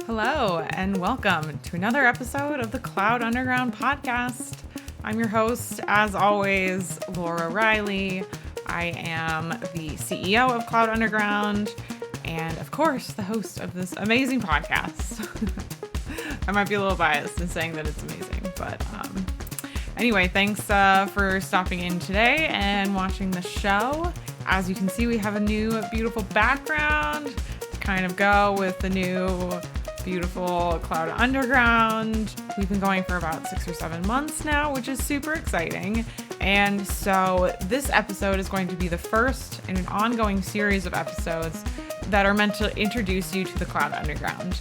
Hello, and welcome to another episode of the Cloud Underground podcast. I'm your host, as always, Laura Riley. I am the CEO of Cloud Underground, and of course, the host of this amazing podcast. I might be a little biased in saying that it's amazing, but anyway, thanks for stopping in today and watching the show. As you can see, we have a new beautiful background to kind of go with the new beautiful Cloud Underground. We've been going for about 6 or 7 months now, which is super exciting. And so this episode is going to be the first in an ongoing series of episodes that are meant to introduce you to the Cloud Underground.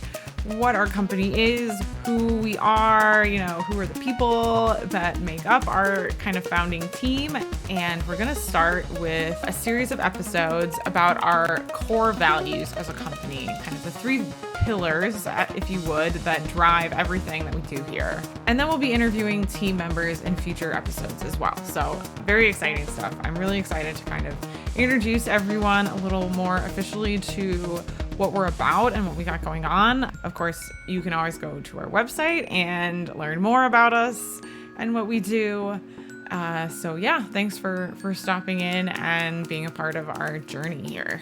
What our company is, who we are, who are the people that make up our kind of founding team. And we're going to start with a series of episodes about our core values as a company, kind of the 3 pillars, if you would, that drive everything that we do here. And then we'll be interviewing team members in future episodes as well. So very exciting stuff. I'm really excited to kind of introduce everyone a little more officially to what we're about and what we got going on. Of course, you can always go to our website and learn more about us and what we do. So yeah, thanks for stopping in and being a part of our journey here.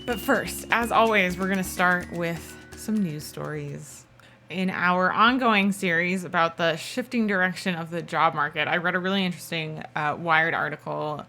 But first, as always, we're going to start with some news stories. In our ongoing series about the shifting direction of the job market, I read a really interesting Wired article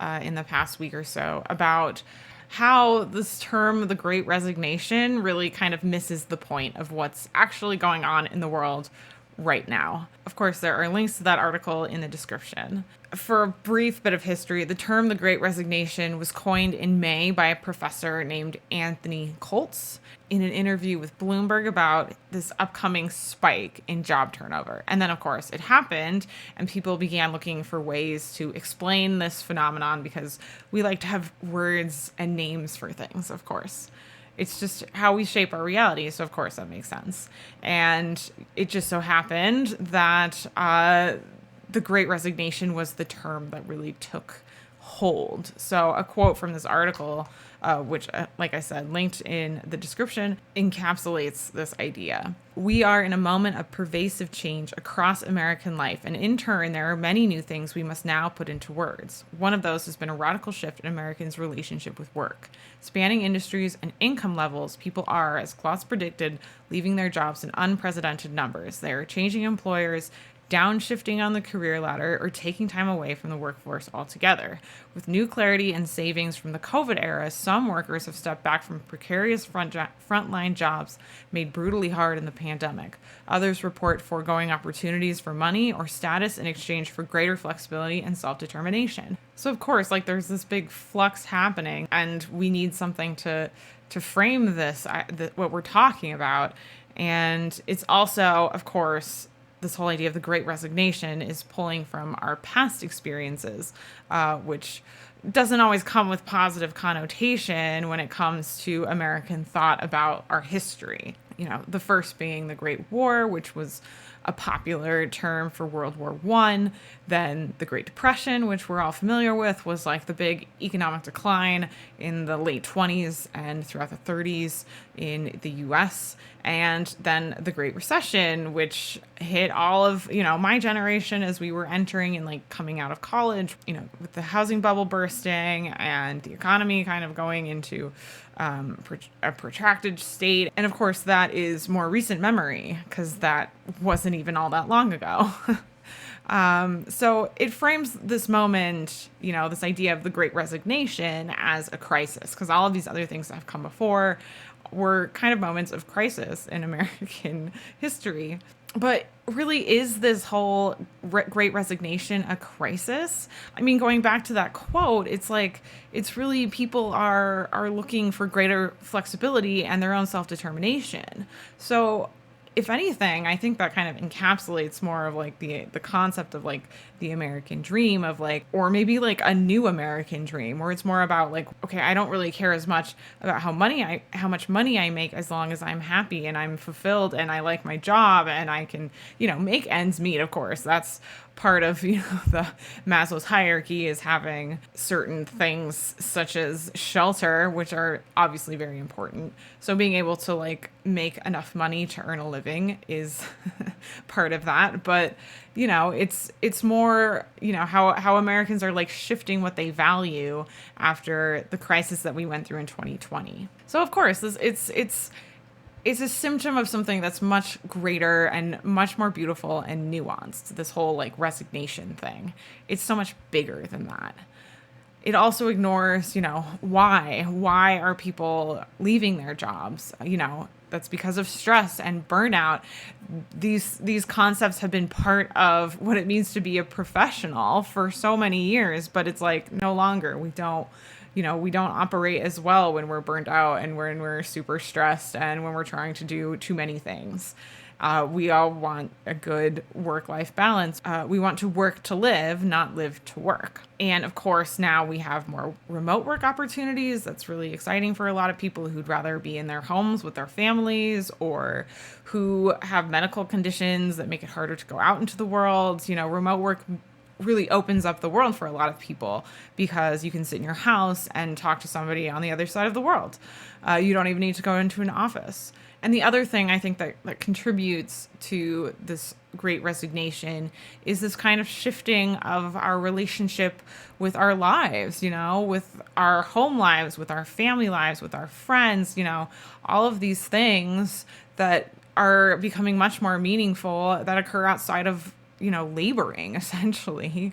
in the past week or so about how this term, the Great Resignation, really kind of misses the point of what's actually going on in the world right now. Of course, there are links to that article in the description. For a brief bit of history, the term the Great Resignation was coined in May by a professor named Anthony Koltz in an interview with Bloomberg about this upcoming spike in job turnover. And then, of course, it happened, and people began looking for ways to explain this phenomenon because we like to have words and names for things, of course. It's just how we shape our reality, so of course that makes sense. And it just so happened that the Great Resignation was the term that really took hold. So a quote from this article, which, like I said, linked in the description, encapsulates this idea. We are in a moment of pervasive change across American life, and in turn, there are many new things we must now put into words. One of those has been a radical shift in Americans' relationship with work. Spanning industries and income levels, people are, as Klotz predicted, leaving their jobs in unprecedented numbers. They are changing employers, downshifting on the career ladder, or taking time away from the workforce altogether. With new clarity and savings from the COVID era, some workers have stepped back from precarious frontline jobs made brutally hard in the pandemic. Others report foregoing opportunities for money or status in exchange for greater flexibility and self-determination. So of course, there's this big flux happening, and we need something to frame this, what we're talking about. And it's also, of course, this whole idea of the Great Resignation is pulling from our past experiences, which doesn't always come with positive connotation when it comes to American thought about our history. The first being the Great War, which was a popular term for World War I. Then the Great Depression, which we're all familiar with, was like the big economic decline in the late 20s and throughout the 30s in the US. And then the Great Recession, which hit all of, my generation as we were entering and coming out of college, with the housing bubble bursting and the economy kind of going into a protracted state. And of course, that is more recent memory because that wasn't even all that long ago. So it frames this moment, this idea of the Great Resignation as a crisis, because all of these other things that have come before were kind of moments of crisis in American history. But really, is this whole Great Resignation a crisis? I mean, going back to that quote, it's really people are looking for greater flexibility and their own self-determination. So if anything, I think that kind of encapsulates more of like the concept of like the American dream of like, or maybe like a new American dream where it's more about like, okay, I don't really care as much about how much money I make as long as I'm happy and I'm fulfilled and I like my job and I can, make ends meet. Of course, that's part of the Maslow's hierarchy, is having certain things such as shelter, which are obviously very important. So being able to like make enough money to earn a living is part of that. But it's more how Americans are like shifting what they value after the crisis that we went through in 2020. So of course it's a symptom of something that's much greater and much more beautiful and nuanced. This whole like resignation thing. It's so much bigger than that. It also ignores, why are people leaving their jobs? That's because of stress and burnout. These concepts have been part of what it means to be a professional for so many years, but it's like no longer. We don't operate as well when we're burnt out and when we're super stressed and when we're trying to do too many things. We all want a good work-life balance. We want to work to live, not live to work. And of course, now we have more remote work opportunities. That's really exciting for a lot of people who'd rather be in their homes with their families or who have medical conditions that make it harder to go out into the world. Remote work really opens up the world for a lot of people because you can sit in your house and talk to somebody on the other side of the world. You don't even need to go into an office. And the other thing I think that contributes to this great resignation is this kind of shifting of our relationship with our lives, with our home lives, with our family lives, with our friends, all of these things that are becoming much more meaningful that occur outside of laboring essentially.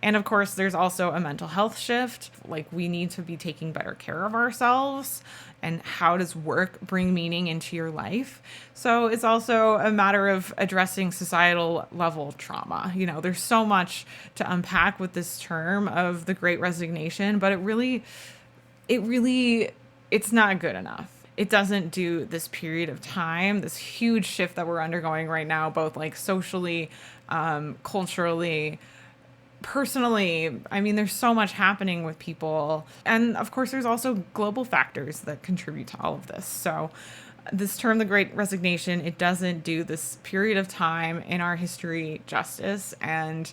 And of course, there's also a mental health shift. Like we need to be taking better care of ourselves. And how does work bring meaning into your life? So it's also a matter of addressing societal level trauma. There's so much to unpack with this term of the Great Resignation, but it's not good enough. It doesn't do this period of time, this huge shift that we're undergoing right now, both like socially, culturally, personally. I mean, there's so much happening with people. And of course, there's also global factors that contribute to all of this. So this term, the Great Resignation, it doesn't do this period of time in our history justice. And,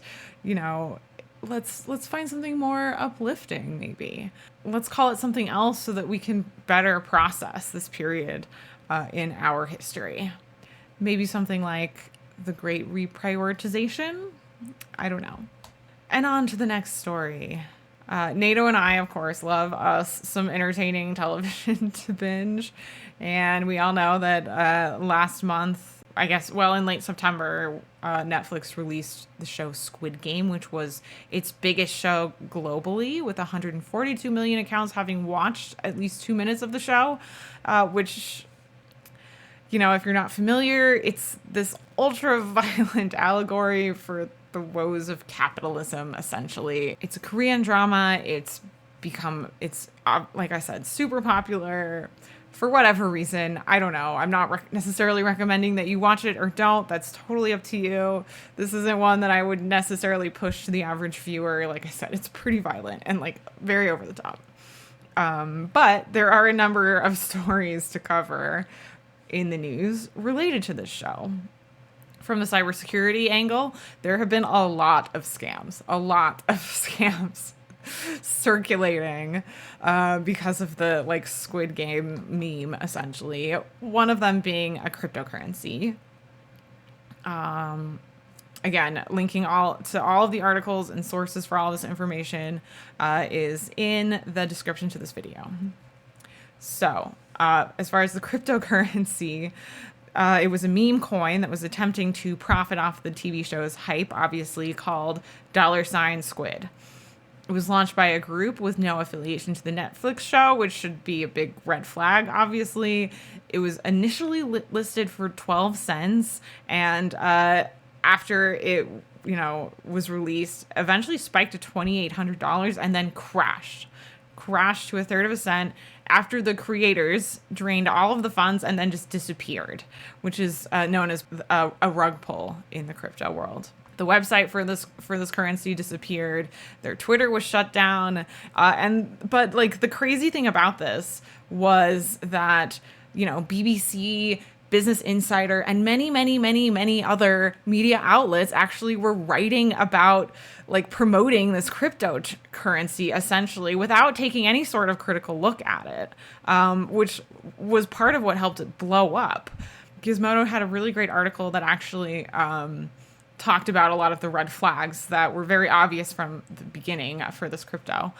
let's find something more uplifting, maybe. Let's call it something else so that we can better process this period in our history. Maybe something like the Great Reprioritization. I don't know. And on to the next story. NATO and I, of course, love us some entertaining television to binge. And we all know that last month, in late September, Netflix released the show Squid Game, which was its biggest show globally, with 142 million accounts having watched at least 2 minutes of the show, which, if you're not familiar, it's this ultra-violent allegory for the woes of capitalism, essentially. It's a Korean drama. It's like I said, super popular for whatever reason. I don't know. I'm not necessarily recommending that you watch it or don't. That's totally up to you. This isn't one that I would necessarily push to the average viewer. Like I said, it's pretty violent and like very over the top. But there are a number of stories to cover in the news related to this show. From the cybersecurity angle, there have been a lot of scams circulating because of the like Squid Game meme, essentially. One of them being a cryptocurrency. Again, linking all of the articles and sources for all this information is in the description to this video. So, as far as the cryptocurrency, it was a meme coin that was attempting to profit off the TV show's hype, obviously called $Squid. It was launched by a group with no affiliation to the Netflix show, which should be a big red flag, obviously. It was initially listed for 12 cents, and after it was released, eventually spiked to $2,800 and then crashed crashed to a third of a cent after the creators drained all of the funds and then just disappeared, which is known as a rug pull in the crypto world. The website for this currency disappeared. Their Twitter was shut down. But like the crazy thing about this was that, BBC, Business Insider, and many, many, many, many other media outlets actually were writing about like promoting this cryptocurrency essentially without taking any sort of critical look at it, which was part of what helped it blow up. Gizmodo had a really great article that actually talked about a lot of the red flags that were very obvious from the beginning for this crypto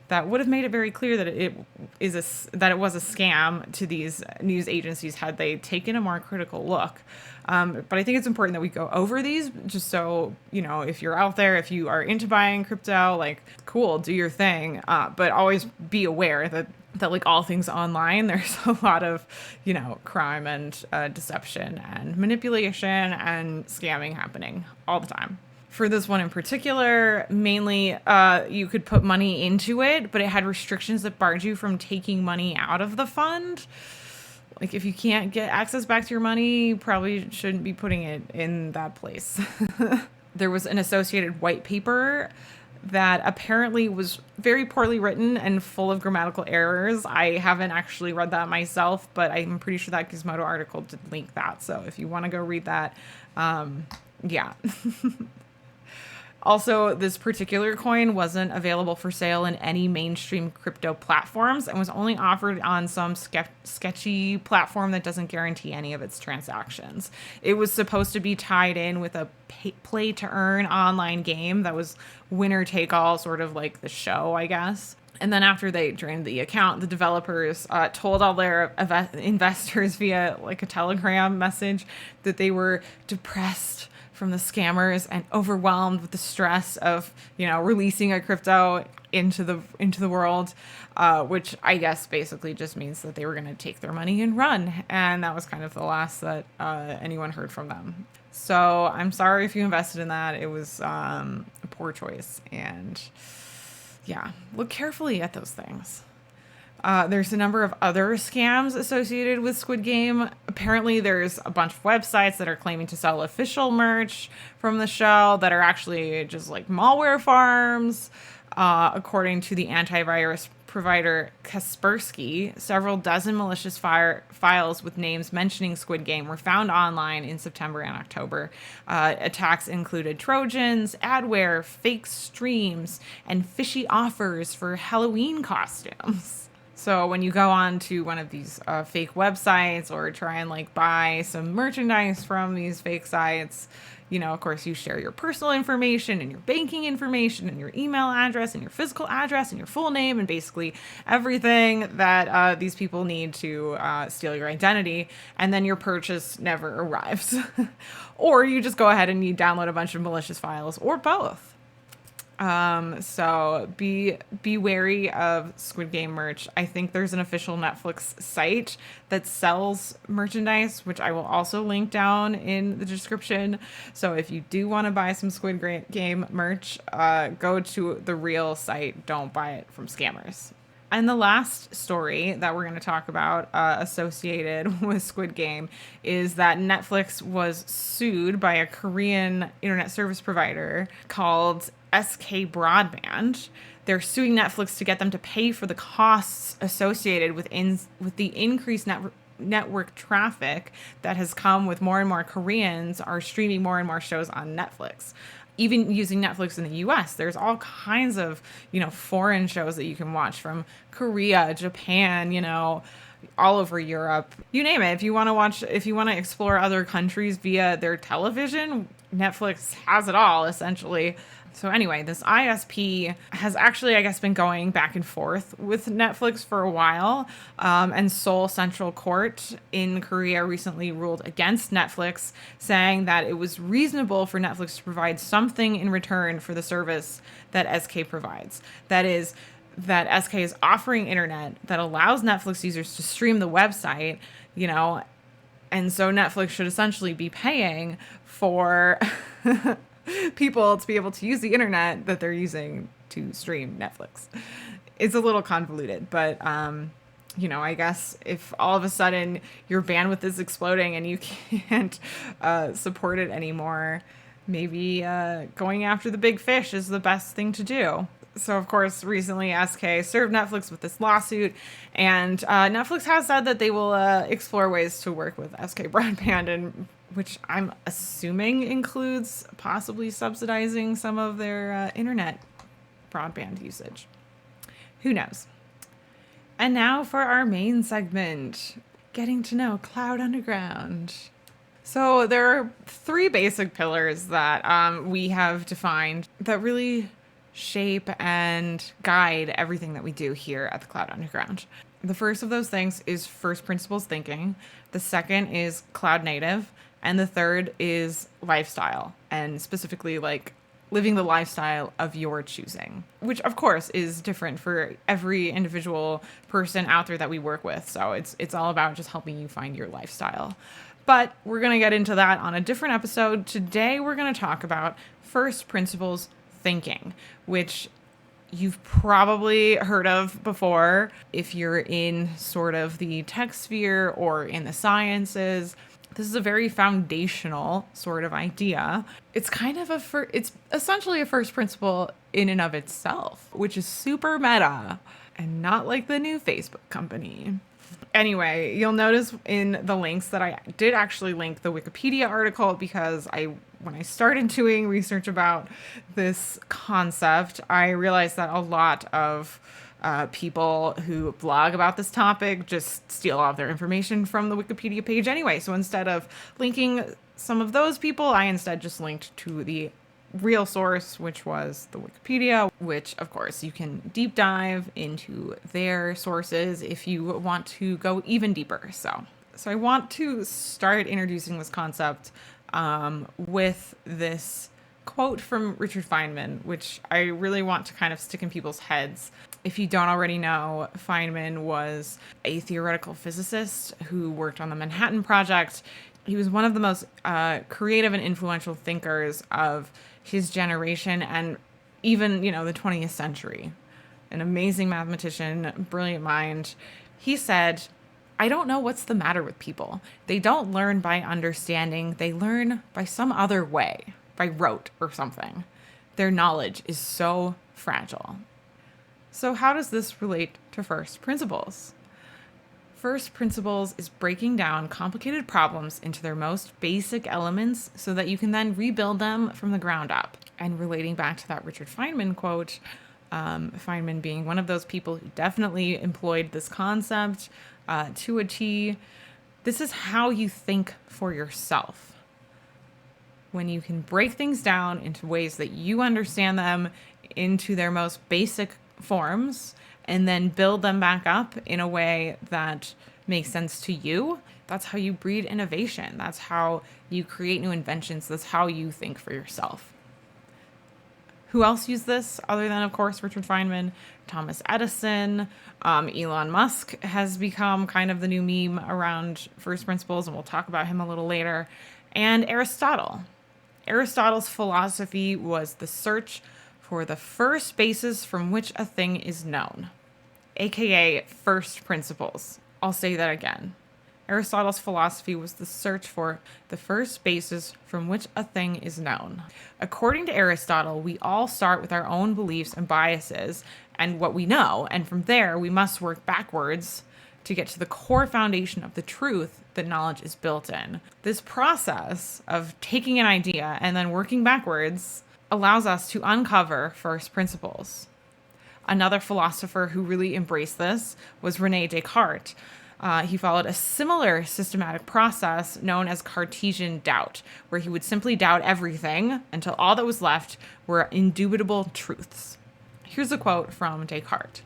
that would have made it very clear that it was a scam to these news agencies had they taken a more critical look. But I think it's important that we go over these just so, if you're out there, if you are into buying crypto, like, cool, do your thing. But always be aware that like all things online, there's a lot of, crime and deception and manipulation and scamming happening all the time. For this one in particular, mainly you could put money into it, but it had restrictions that barred you from taking money out of the fund. Like if you can't get access back to your money, you probably shouldn't be putting it in that place. There was an associated white paper that apparently was very poorly written and full of grammatical errors. I haven't actually read that myself, but I'm pretty sure that Gizmodo article did link that. So if you want to go read that, yeah. Also, this particular coin wasn't available for sale in any mainstream crypto platforms and was only offered on some sketchy platform that doesn't guarantee any of its transactions. It was supposed to be tied in with a play-to-earn online game that was winner-take-all, sort of like the show, I guess. And then after they drained the account, the developers told all their investors via like a Telegram message that they were depressed from the scammers and overwhelmed with the stress of, releasing a crypto into the world, which I guess basically just means that they were going to take their money and run. And that was kind of the last that anyone heard from them. So I'm sorry if you invested in that. It was a poor choice. And yeah, look carefully at those things. There's a number of other scams associated with Squid Game. Apparently, there's a bunch of websites that are claiming to sell official merch from the show that are actually just like malware farms. According to the antivirus provider Kaspersky, several dozen malicious files with names mentioning Squid Game were found online in September and October. Attacks included Trojans, adware, fake streams, and fishy offers for Halloween costumes. So when you go on to one of these fake websites or try and like buy some merchandise from these fake sites, of course you share your personal information and your banking information and your email address and your physical address and your full name and basically everything that these people need to steal your identity. And then your purchase never arrives. Or you just go ahead and you download a bunch of malicious files or both. So be wary of Squid Game merch. I think there's an official Netflix site that sells merchandise, which I will also link down in the description. So if you do want to buy some Squid Game merch, go to the real site. Don't buy it from scammers. And the last story that we're going to talk about associated with Squid Game is that Netflix was sued by a Korean internet service provider called SK Broadband. They're suing Netflix to get them to pay for the costs associated with the increased network traffic that has come with more and more Koreans are streaming more and more shows on Netflix. Even using Netflix in the US, there's all kinds of, foreign shows that you can watch from Korea, Japan, all over Europe, you name it. If you want to explore other countries via their television, Netflix has it all essentially. So anyway, this ISP has actually, I guess, been going back and forth with Netflix for a while. And Seoul Central Court in Korea recently ruled against Netflix, saying that it was reasonable for Netflix to provide something in return for the service that SK provides. That is, that SK is offering internet that allows Netflix users to stream the website, and so Netflix should essentially be paying for people to be able to use the internet that they're using to stream Netflix. It's a little convoluted, but I guess if all of a sudden your bandwidth is exploding and you can't support it anymore, maybe going after the big fish is the best thing to do. So, of course, recently SK served Netflix with this lawsuit, and Netflix has said that they will explore ways to work with SK Broadband, and which I'm assuming includes possibly subsidizing some of their internet broadband usage. Who knows? And now for our main segment, getting to know Cloud Underground. So there are 3 basic pillars that we have defined that really shape and guide everything that we do here at the Cloud Underground. The first of those things is first principles thinking. The second is cloud native. And the third is lifestyle, and specifically like living the lifestyle of your choosing, which of course is different for every individual person out there that we work with. So it's all about just helping you find your lifestyle. But we're going to get into that on a different episode. Today, we're going to talk about first principles thinking, which you've probably heard of before if you're in sort of the tech sphere or in the sciences. This is a very foundational sort of idea. It's kind of it's essentially a first principle in and of itself, which is super meta and not like the new Facebook company. Anyway, you'll notice in the links that I did actually link the Wikipedia article because when I started doing research about this concept, I realized that a lot of people who blog about this topic just steal all of their information from the Wikipedia page anyway. So instead of linking some of those people, I instead just linked to the real source, which was the Wikipedia, which of course you can deep dive into their sources if you want to go even deeper. So I want to start introducing this concept with this quote from Richard Feynman, which I really want to kind of stick in people's heads. If you don't already know, Feynman was a theoretical physicist who worked on the Manhattan Project. He was one of the most creative and influential thinkers of his generation and even, the 20th century. An amazing mathematician, brilliant mind. He said, "I don't know what's the matter with people. They don't learn by understanding. They learn by some other way, by rote or something. Their knowledge is so fragile." So how does this relate to first principles? First principles is breaking down complicated problems into their most basic elements so that you can then rebuild them from the ground up. And relating back to that Richard Feynman quote, Feynman being one of those people who definitely employed this concept to a T, this is how you think for yourself. When you can break things down into ways that you understand them into their most basic forms, and then build them back up in a way that makes sense to you, that's how you breed innovation. That's how you create new inventions. That's how you think for yourself. Who else used this other than, of course, Richard Feynman? Thomas Edison. Elon Musk has become kind of the new meme around first principles, and we'll talk about him a little later. And Aristotle. Aristotle's philosophy was the search for the first basis from which a thing is known, aka first principles. I'll say that again. Aristotle's philosophy was the search for the first basis from which a thing is known. According to Aristotle, we all start with our own beliefs and biases and what we know, and from there we must work backwards to get to the core foundation of the truth that knowledge is built in. This process of taking an idea and then working backwards allows us to uncover first principles. Another philosopher who really embraced this was Rene Descartes. He followed a similar systematic process known as Cartesian doubt, where he would simply doubt everything until all that was left were indubitable truths. Here's a quote from Descartes.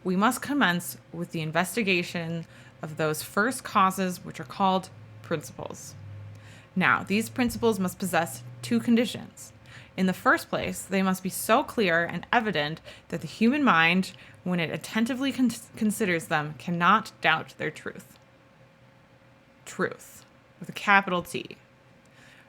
"We must commence with the investigation of those first causes which are called principles. Now, these principles must possess 2 conditions. In the first place, they must be so clear and evident that the human mind, when it attentively considers them, cannot doubt their truth." Truth, with a capital T.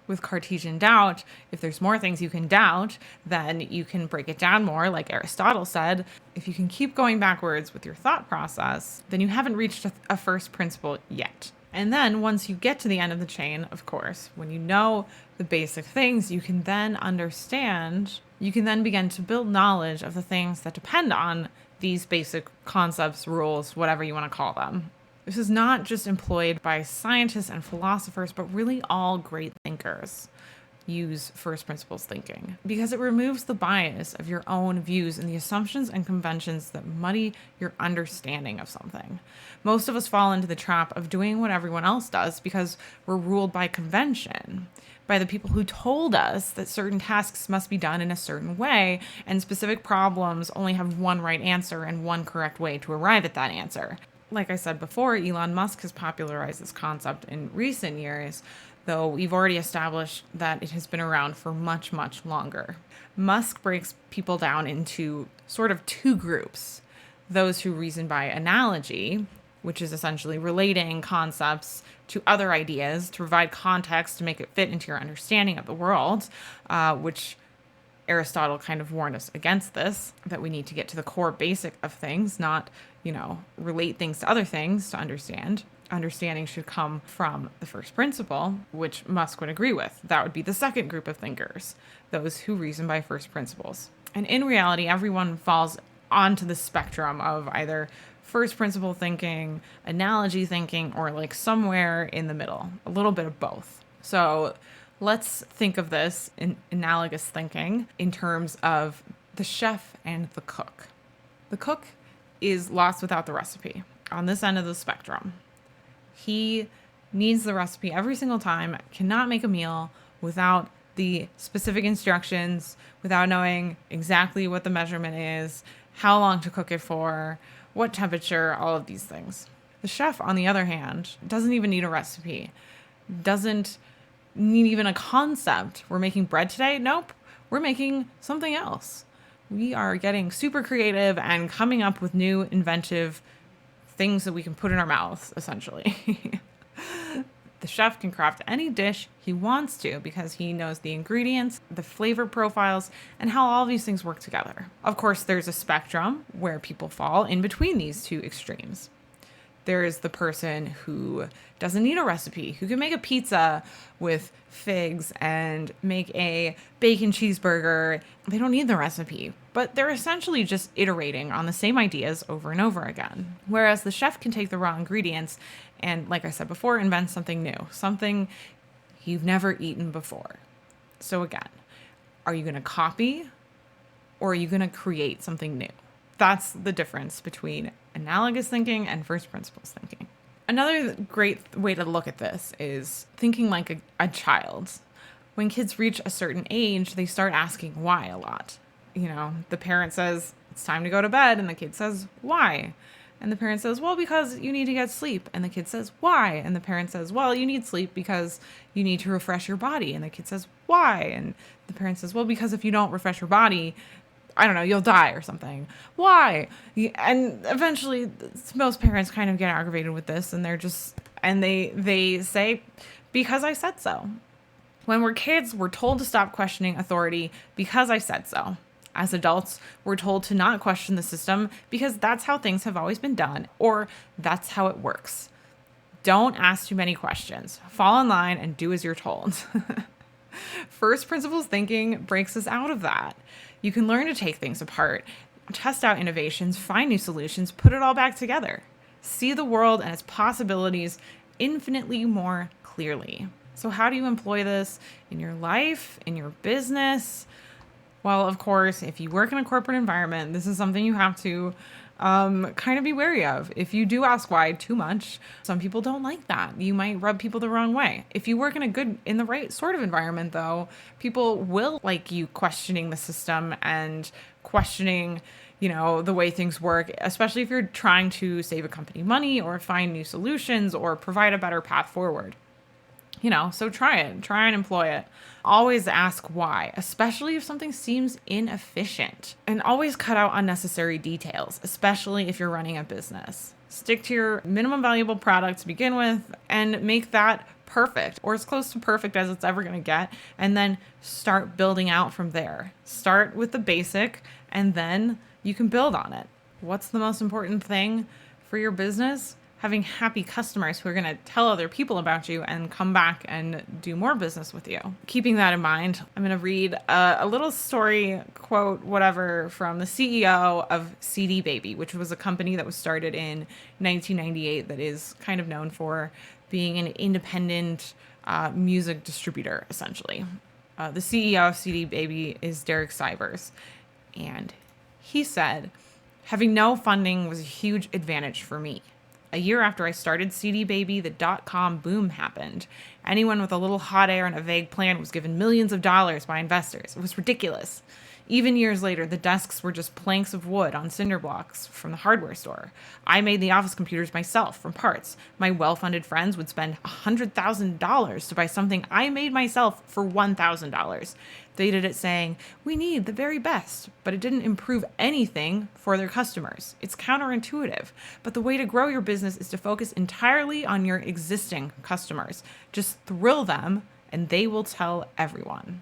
With Cartesian doubt, if there's more things you can doubt, then you can break it down more. Like Aristotle said, if you can keep going backwards with your thought process, then you haven't reached a first principle yet. And then once you get to the end of the chain, of course, when you know the basic things, you can then understand, you can then begin to build knowledge of the things that depend on these basic concepts, rules, whatever you want to call them. This is not just employed by scientists and philosophers, but really all great thinkers use first principles thinking because it removes the bias of your own views and the assumptions and conventions that muddy your understanding of something. Most of us fall into the trap of doing what everyone else does because we're ruled by convention, by the people who told us that certain tasks must be done in a certain way and specific problems only have one right answer and one correct way to arrive at that answer. Like I said before, Elon Musk has popularized this concept in recent years, though we've already established that it has been around for much, much longer. Musk breaks people down into sort of two groups. Those who reason by analogy, which is essentially relating concepts to other ideas to provide context to make it fit into your understanding of the world, which Aristotle kind of warned us against this, that we need to get to the core basic of things, not, relate things to other things to understand. Understanding should come from the first principle, which Musk would agree with. That would be the second group of thinkers, those who reason by first principles. And in reality, everyone falls onto the spectrum of either first principle thinking, analogy thinking, or like somewhere in the middle, a little bit of both. So let's think of this in analogous thinking in terms of the chef and the cook. The cook is lost without the recipe on this end of the spectrum. He needs the recipe every single time, cannot make a meal without the specific instructions, without knowing exactly what the measurement is, how long to cook it for, what temperature, all of these things. The chef, on the other hand, doesn't even need a recipe, doesn't need even a concept. We're making bread today? Nope. We're making something else. We are getting super creative and coming up with new inventive things that we can put in our mouths, essentially. The chef can craft any dish he wants to because he knows the ingredients, the flavor profiles, and how all these things work together. Of course, there's a spectrum where people fall in between these two extremes. There is the person who doesn't need a recipe, who can make a pizza with figs and make a bacon cheeseburger. They don't need the recipe, but they're essentially just iterating on the same ideas over and over again. Whereas the chef can take the raw ingredients and, like I said before, invent something new, something you've never eaten before. So again, are you going to copy or are you going to create something new? That's the difference between analogous thinking and first principles thinking. Another great way to look at this is thinking like a child. When kids reach a certain age, they start asking why a lot. The parent says, it's time to go to bed, and the kid says, why? And the parent says, well, because you need to get sleep. And the kid says, why? And the parent says, well, you need sleep because you need to refresh your body. And the kid says, why? And the parent says, well, because if you don't refresh your body, I don't know, you'll die or something. Why? And eventually, most parents kind of get aggravated with this, and they say, because I said so. When we're kids, we're told to stop questioning authority because I said so. As adults, we're told to not question the system because that's how things have always been done, or that's how it works. Don't ask too many questions. Fall in line and do as you're told. First principles thinking breaks us out of that. You can learn to take things apart, test out innovations, find new solutions, put it all back together. See the world and its possibilities infinitely more clearly. So how do you employ this in your life, in your business? Well, of course, if you work in a corporate environment, this is something you have to kind of be wary of. If you do ask why too much, some people don't like that. You might rub people the wrong way. If you work in the right sort of environment, though, people will like you questioning the system and questioning, the way things work, especially if you're trying to save a company money or find new solutions or provide a better path forward. So try and employ it. Always ask why, especially if something seems inefficient. And always cut out unnecessary details, especially if you're running a business. Stick to your minimum valuable product to begin with and make that perfect or as close to perfect as it's ever going to get, and then start building out from there. Start with the basic, and then you can build on it. What's the most important thing for your business? Having happy customers who are going to tell other people about you and come back and do more business with you. Keeping that in mind, I'm going to read a little story, quote, whatever, from the CEO of CD Baby, which was a company that was started in 1998 that is kind of known for being an independent music distributor, essentially. The CEO of CD Baby is Derek Sivers, and he said, "Having no funding was a huge advantage for me. A year after I started CD Baby, the dot-com boom happened. Anyone with a little hot air and a vague plan was given millions of dollars by investors. It was ridiculous. Even years later, the desks were just planks of wood on cinder blocks from the hardware store. I made the office computers myself from parts. My well-funded friends would spend $100,000 to buy something I made myself for $1,000. They did it saying, 'We need the very best,' but it didn't improve anything for their customers. It's counterintuitive, but the way to grow your business is to focus entirely on your existing customers. Just thrill them, and they will tell everyone.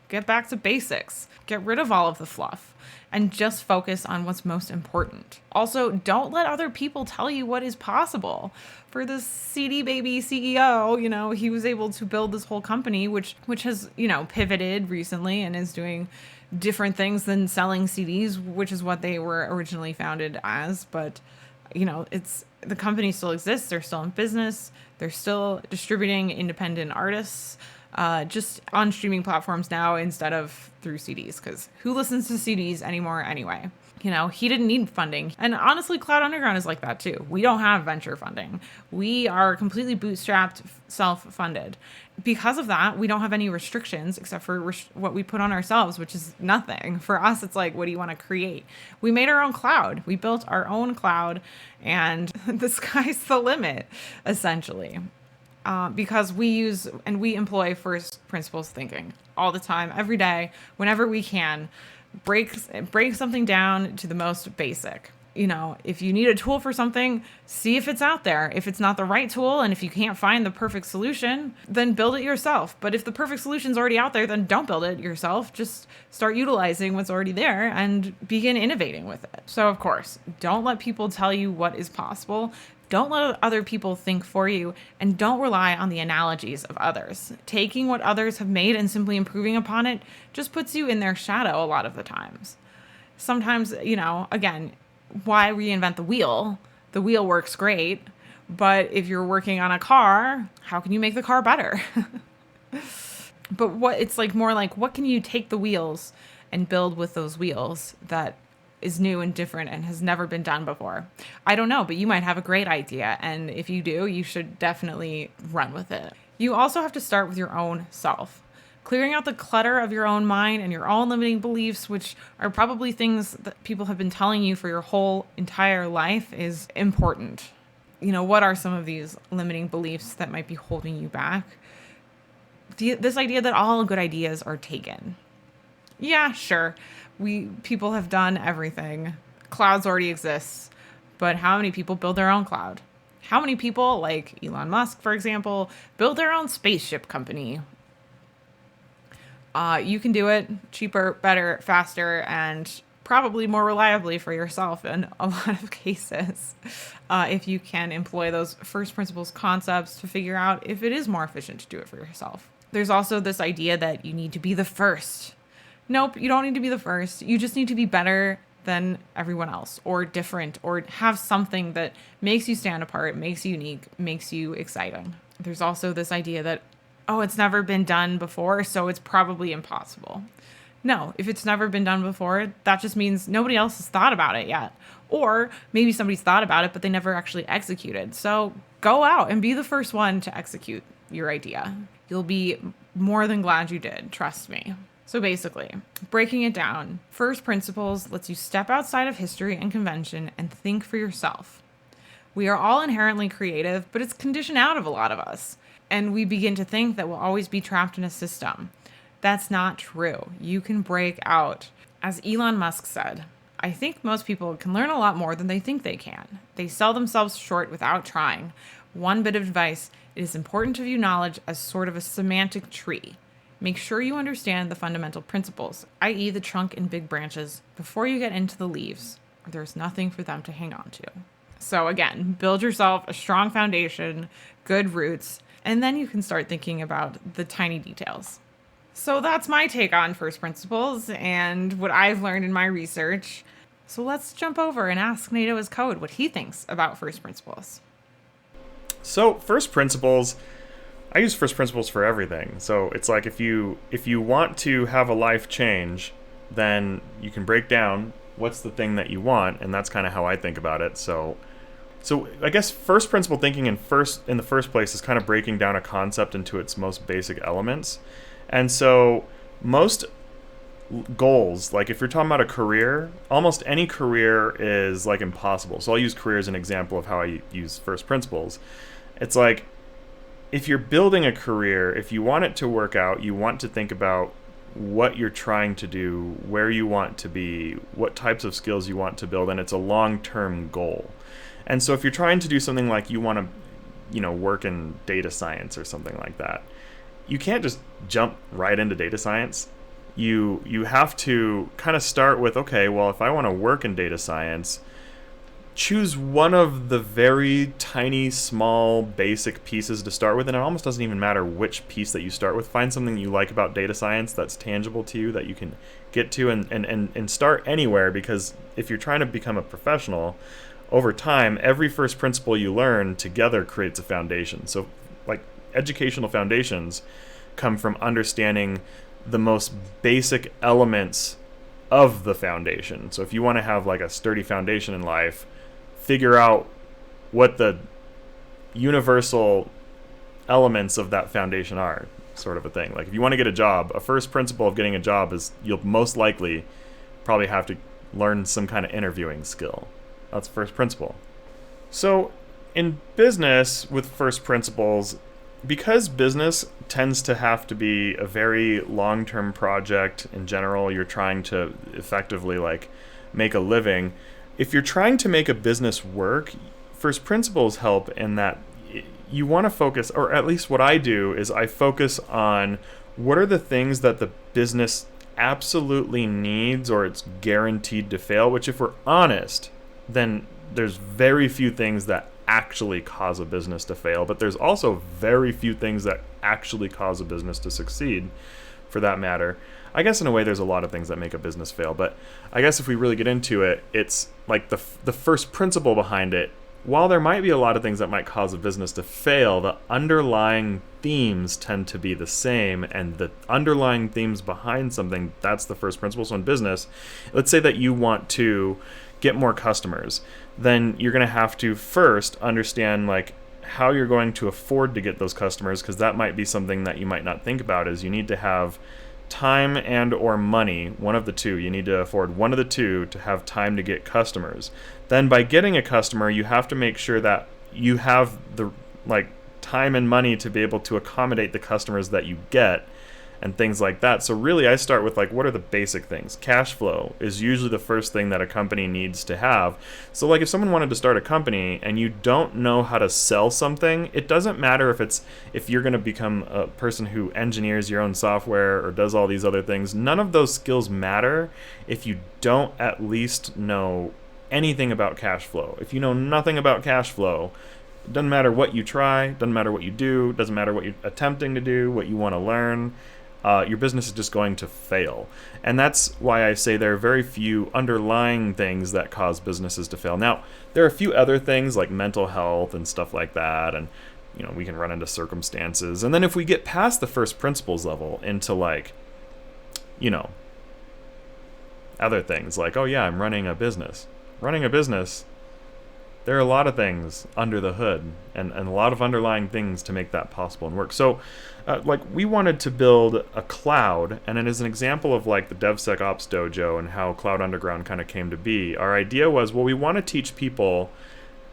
Get back to basics. Get rid of all of the fluff and just focus on what's most important. Also, don't let other people tell you what is possible. For the CD Baby CEO, he was able to build this whole company, which has, pivoted recently and is doing different things than selling CDs, which is what they were originally founded as. But, the company still exists. They're still in business. They're still distributing independent artists. Just on streaming platforms now instead of through CDs, because who listens to CDs anymore anyway? He didn't need funding. And honestly, Cloud Underground is like that too. We don't have venture funding. We are completely bootstrapped, self-funded. Because of that, we don't have any restrictions except for what we put on ourselves, which is nothing. For us, it's like, what do you want to create? We made our own cloud. We built our own cloud, and the sky's the limit, essentially. Because we use and we employ first principles thinking all the time, every day, whenever we can. Break something down to the most basic. If you need a tool for something, see if it's out there. If it's not the right tool, and if you can't find the perfect solution, then build it yourself. But if the perfect solution's already out there, then don't build it yourself. Just start utilizing what's already there and begin innovating with it. So, of course, don't let people tell you what is possible. Don't let other people think for you, and don't rely on the analogies of others. Taking what others have made and simply improving upon it just puts you in their shadow a lot of the times. Sometimes, again, why reinvent the wheel? The wheel works great, but if you're working on a car, how can you make the car better? But more like, what can you take the wheels and build with those wheels that is new and different and has never been done before? I don't know, but you might have a great idea. And if you do, you should definitely run with it. You also have to start with your own self. Clearing out the clutter of your own mind and your own limiting beliefs, which are probably things that people have been telling you for your whole entire life, is important. What are some of these limiting beliefs that might be holding you back? This idea that all good ideas are taken. Yeah, sure. People have done everything. Clouds already exist, but how many people build their own cloud? How many people, like Elon Musk, for example, build their own spaceship company? You can do it cheaper, better, faster, and probably more reliably for yourself in a lot of cases, if you can employ those first principles concepts to figure out if it is more efficient to do it for yourself. There's also this idea that you need to be the first. Nope, you don't need to be the first. You just need to be better than everyone else, or different, or have something that makes you stand apart, makes you unique, makes you exciting. There's also this idea that, it's never been done before, so it's probably impossible. No, if it's never been done before, that just means nobody else has thought about it yet. Or maybe somebody's thought about it, but they never actually executed. So go out and be the first one to execute your idea. You'll be more than glad you did, trust me. So basically, breaking it down, first principles lets you step outside of history and convention and think for yourself. We are all inherently creative, but it's conditioned out of a lot of us. And we begin to think that we'll always be trapped in a system. That's not true. You can break out. As Elon Musk said, I think most people can learn a lot more than they think they can. They sell themselves short without trying. One bit of advice: it is important to view knowledge as sort of a semantic tree. Make sure you understand the fundamental principles, i.e., the trunk and big branches, before you get into the leaves, or there's nothing for them to hang on to. So again, build yourself a strong foundation, good roots, and then you can start thinking about the tiny details. So that's my take on first principles and what I've learned in my research. So let's jump over and ask NATO as Code what he thinks about first principles. So first principles, I use first principles for everything. So it's like if you want to have a life change, then you can break down what's the thing that you want, and that's kind of how I think about it. So I guess first principle thinking in the first place is kind of breaking down a concept into its most basic elements. And so most goals, like if you're talking about a career, almost any career is like impossible. So I'll use career as an example of how I use first principles. It's like if you're building a career, if you want it to work out, you want to think about what you're trying to do, where you want to be, what types of skills you want to build, and it's a long-term goal. And so if you're trying to do something like you want to, work in data science or something like that, you can't just jump right into data science. You have to kind of start with, okay, well, if I want to work in data science, choose one of the very tiny, small, basic pieces to start with, and it almost doesn't even matter which piece that you start with. Find something you like about data science that's tangible to you, that you can get to, and start anywhere, because if you're trying to become a professional, over time, every first principle you learn together creates a foundation. So, like, educational foundations come from understanding the most basic elements of the foundation. So if you want to have like a sturdy foundation in life, figure out what the universal elements of that foundation are, sort of a thing. Like if you want to get a job, a first principle of getting a job is you'll most likely probably have to learn some kind of interviewing skill. That's first principle. So in business with first principles, because business tends to have to be a very long-term project in general, you're trying to effectively like make a living. If you're trying to make a business work, first principles help in that you want to focus, or at least what I do is I focus on what are the things that the business absolutely needs or it's guaranteed to fail, which if we're honest, then there's very few things that actually cause a business to fail, but there's also very few things that actually cause a business to succeed, for that matter. I guess in a way there's a lot of things that make a business fail, but I guess if we really get into it, it's like the first principle behind it. While there might be a lot of things that might cause a business to fail, the underlying themes tend to be the same, and the underlying themes behind something, that's the first principle. So in business, let's say that you want to get more customers, then you're going to have to first understand like how you're going to afford to get those customers, because that might be something that you might not think about. Is you need to have time and or money, one of the two. You need to afford one of the two to have time to get customers. Then by getting a customer, you have to make sure that you have the like time and money to be able to accommodate the customers that you get and things like that. So really I start with like, what are the basic things? Cash flow is usually the first thing that a company needs to have. So like if someone wanted to start a company and you don't know how to sell something, it doesn't matter if you're going to become a person who engineers your own software or does all these other things. None of those skills matter if you don't at least know anything about cash flow. If you know nothing about cash flow, it doesn't matter what you try, doesn't matter what you do, doesn't matter what you're attempting to do, what you want to learn. Your business is just going to fail. And that's why I say there are very few underlying things that cause businesses to fail. Now, there are a few other things like mental health and stuff like that, and we can run into circumstances. And then if we get past the first principles level into like, other things like, oh yeah, I'm running a business. Running a business, there are a lot of things under the hood and a lot of underlying things to make that possible and work. So we wanted to build a cloud, and it is an example of like the DevSecOps dojo and how Cloud Underground kind of came to be. Our idea was, well, we want to teach people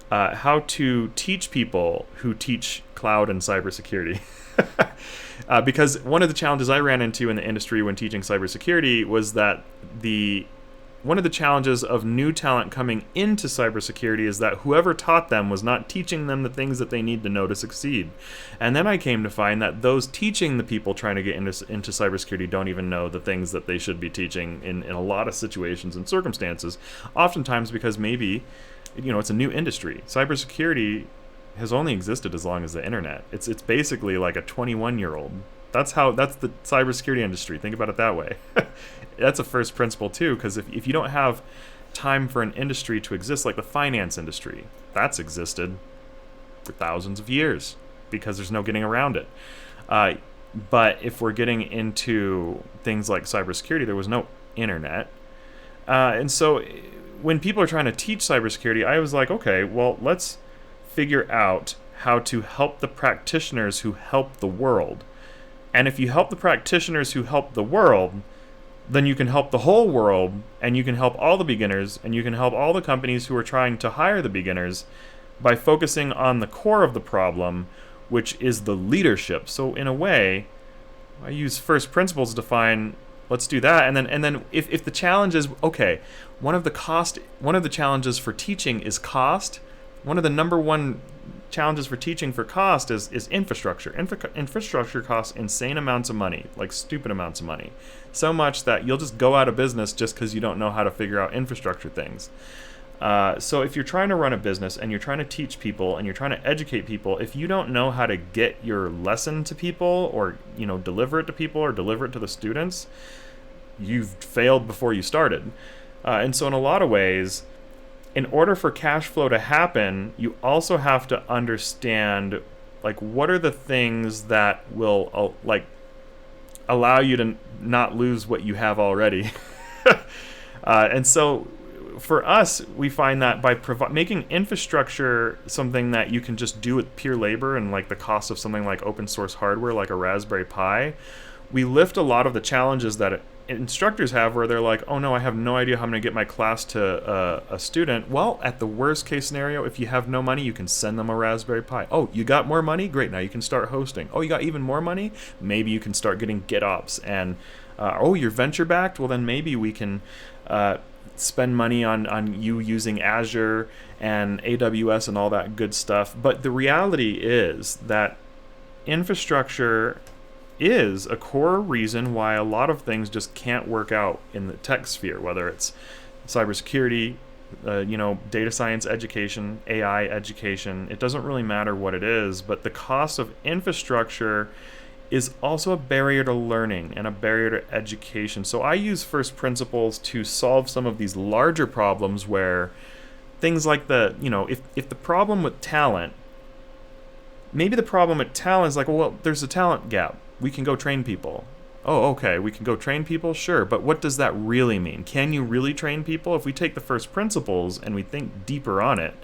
how to teach people who teach cloud and cybersecurity. Because one of the challenges I ran into in the industry when teaching cybersecurity was that the one of the challenges of new talent coming into cybersecurity is that whoever taught them was not teaching them the things that they need to know to succeed. And then I came to find that those teaching the people trying to get into cybersecurity don't even know the things that they should be teaching in a lot of situations and circumstances, oftentimes because maybe, it's a new industry. Cybersecurity has only existed as long as the internet. It's basically like a 21-year-old. That's the cybersecurity industry. Think about it that way. That's a first principle too, because if you don't have time for an industry to exist, like the finance industry, that's existed for thousands of years because there's no getting around it. But if we're getting into things like cybersecurity, there was no internet. And so when people are trying to teach cybersecurity, I was like, okay, well, let's figure out how to help the practitioners who help the world. And if you help the practitioners who help the world, then you can help the whole world, and you can help all the beginners, and you can help all the companies who are trying to hire the beginners by focusing on the core of the problem, which is the leadership. So in a way, I use first principles to define, let's do that. And then if the challenge is, okay, one of the challenges for teaching is cost. One of the number one challenges for teaching for cost is infrastructure. Infrastructure costs insane amounts of money, like stupid amounts of money. So much that you'll just go out of business just because you don't know how to figure out infrastructure things. So if you're trying to run a business and you're trying to teach people and you're trying to educate people, if you don't know how to get your lesson to people or deliver it to people or deliver it to the students, you've failed before you started. And so in a lot of ways, in order for cash flow to happen, you also have to understand what are the things that will allow you to not lose what you have already. And so for us, we find that by making infrastructure something that you can just do with pure labor and the cost of something like open source hardware like a Raspberry Pi, we lift a lot of the challenges that instructors have where they're like, oh no, I have no idea how I'm going to get my class to a student. Well, at the worst case scenario, if you have no money, you can send them a Raspberry Pi. Oh, you got more money? Great, now you can start hosting. Oh, you got even more money? Maybe you can start getting GitOps. And you're venture backed? Well, then maybe we can spend money on you using Azure and AWS and all that good stuff. But the reality is that infrastructure is a core reason why a lot of things just can't work out in the tech sphere, whether it's cybersecurity, data science education, AI education. It doesn't really matter what it is, but the cost of infrastructure is also a barrier to learning and a barrier to education. So I use first principles to solve some of these larger problems where things like if the problem with talent, maybe the problem with talent is well, there's a talent gap. We can go train people. Oh, okay, we can go train people? Sure, but what does that really mean? Can you really train people? If we take the first principles and we think deeper on it,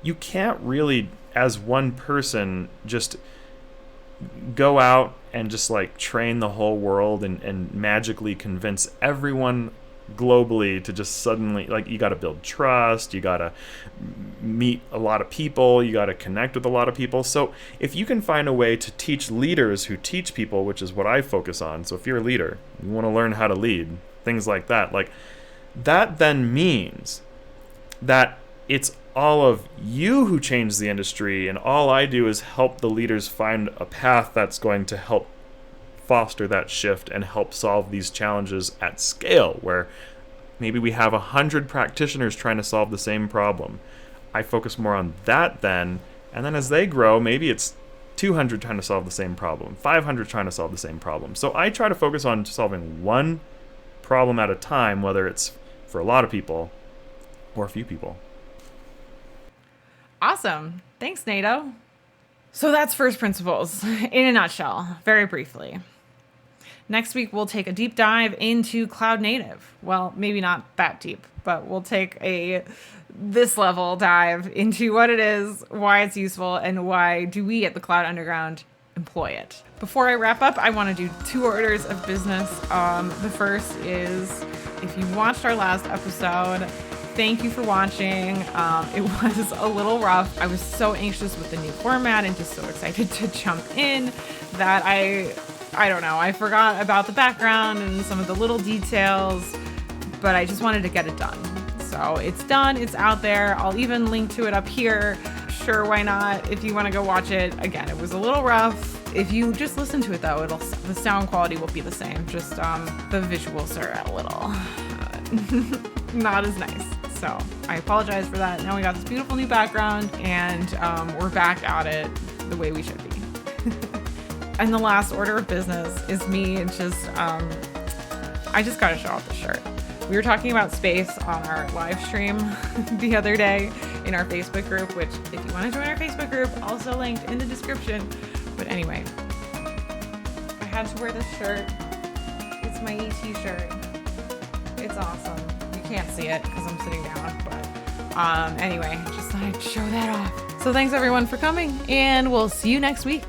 you can't really, as one person, just go out and just train the whole world and magically convince everyone globally to just suddenly, you got to build trust, you got to meet a lot of people, you got to connect with a lot of people. So if you can find a way to teach leaders who teach people, which is what I focus on, so if you're a leader, you want to learn how to lead, things like that, that then means that it's all of you who change the industry, and all I do is help the leaders find a path that's going to help foster that shift and help solve these challenges at scale, where maybe we have 100 practitioners trying to solve the same problem. I focus more on that then, and then as they grow, maybe it's 200 trying to solve the same problem, 500 trying to solve the same problem. So I try to focus on solving one problem at a time, whether it's for a lot of people or a few people. Awesome. Thanks, NATO. So that's first principles in a nutshell, very briefly. Next week, we'll take a deep dive into cloud native. Well, maybe not that deep, but we'll take this level dive into what it is, why it's useful, and why do we at the Cloud Underground employ it. Before I wrap up, I want to do 2 orders of business. The first is, if you watched our last episode, thank you for watching. It was a little rough. I was so anxious with the new format and just so excited to jump in that I don't know, I forgot about the background and some of the little details. but I just wanted to get it done. So it's done, it's out there. I'll even link to it up here. Sure, why not? If you want to go watch it. Again, it was a little rough. If you just listen to it though, the sound quality will be the same. Just the visuals are a little not as nice. So I apologize for that. Now we got this beautiful new background, and we're back at it the way we should be. And the last order of business is me just I just gotta show off the shirt. We were talking about space on our live stream the other day in our Facebook group, which if you want to join our Facebook group, also linked in the description. But anyway, I had to wear this shirt. It's my ET shirt. It's awesome. You can't see it because I'm sitting down, but anyway, just thought I'd show that off. So thanks everyone for coming, and we'll see you next week.